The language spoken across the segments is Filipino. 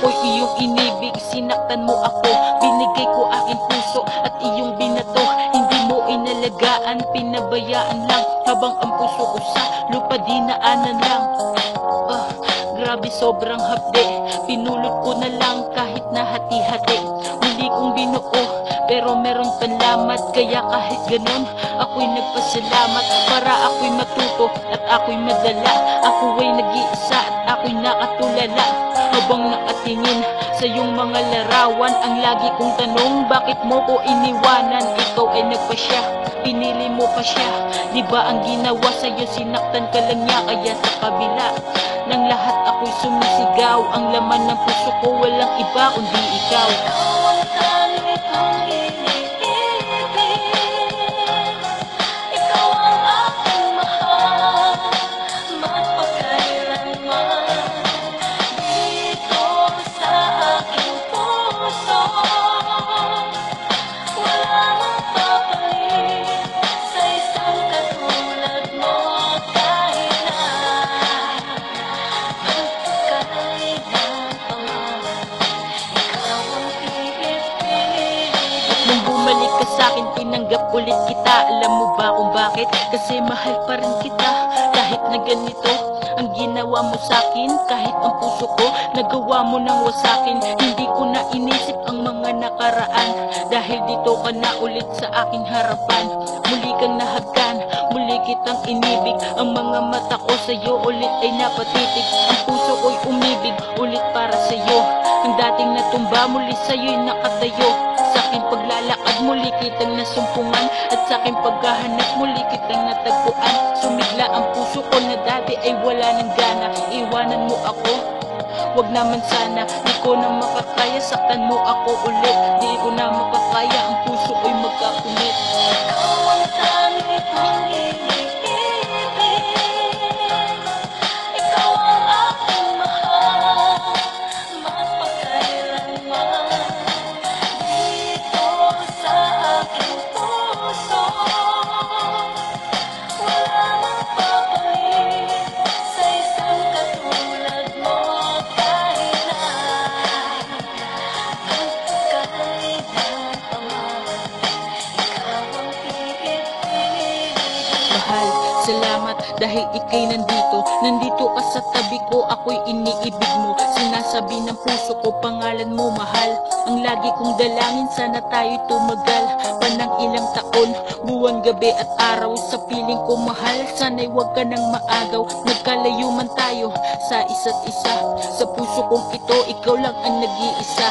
ako'y iyong inibig. Sinaktan mo ako, binigay ko aking puso at iyong binato. Hindi mo inalagaan, pinabayaan lang, habang ang puso ko sa lupa dinaanan lang. Grabe sobrang hapde, pinulot ko na lang kahit na hati-hati. Muli kong binuo, pero meron panlamat. Kaya kahit ganon, ako'y nagpasalamat. Para ako'y matuto at ako'y madala. Ako ay nag-iisa at ako'y nakatulala. Habang nakatingin sa iyong mga larawan, ang lagi kong tanong, bakit mo ko iniwanan? Ikaw ay nagpasya, pinili mo pa siya. Di ba ang ginawa sa'yo, sinaktan ka lang niya? Kaya sa kabila ng lahat ako'y sumisigaw. Ang laman ng puso ko walang iba kundi ikaw. Nung bumalik ka sa'kin, tinanggap ulit kita. Alam mo ba kung bakit? Kasi mahal pa rin kita. Kahit na ganito ang ginawa mo sa'kin, kahit ang puso ko nagawa mo nang wasakin. Hindi ko na inisip ang mga nakaraan, dahil dito ka na ulit sa aking harapan. Muli kang nahagkan, muli kitang inibig. Ang mga mata ko sa'yo ulit ay napatitig. Ang puso ko'y umibig ulit para sa'yo. Ang dating natumba, muli sa'yo'y nakatayo. Sa aking paglalakad, muli kitang nasumpungan. At sa aking paghahanap, muli kitang natagpuan. Sumigla ang puso ko na dati ay wala ng gana. Iwanan mo ako, wag naman sana. Di ko na makakaya, saktan mo ako ulit. Di ko na makakaya, ang puso ko'y magkakunit. Ikaw ang tanging kong iniibig, ikaw ang aking mahal, mapagkailanman. Dito sa aking puso, wala nang papalit sa isang katulad mo. Kahit na magkakailan pa man, ikaw ang pipiliin. Mahal, salamat dahil ika'y nandito. Nandito ka sa tabi ko, ako'y iniibig mo. Sinasabi ng puso ko, pangalan mo mahal. Ang lagi kong dalangin, sana tayo'y tumagal pa ng ilang taon, buwan, gabi at araw. Sa piling ko mahal, sana'y wag ka nang maagaw. Nagkalayo man tayo sa isa't isa, sa puso kong ito, ikaw lang ang nag-iisa.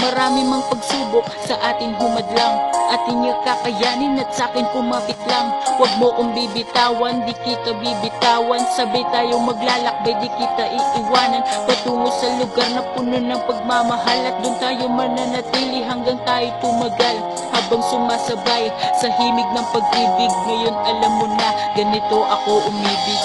Marami mang pagsubok sa atin humadlang, atin niya kakayanin at sa'kin kumapit lang. Wag mo kong bibitawan, di kita bibitawan. Sabay tayong maglalakbay, di kita iiwanan. Patungo sa lugar na puno ng pagmamahal, at doon tayo mananatili hanggang tayo tumagal. Habang sumasabay sa himig ng pag-ibig, ngayon alam mo na ganito ako umibig.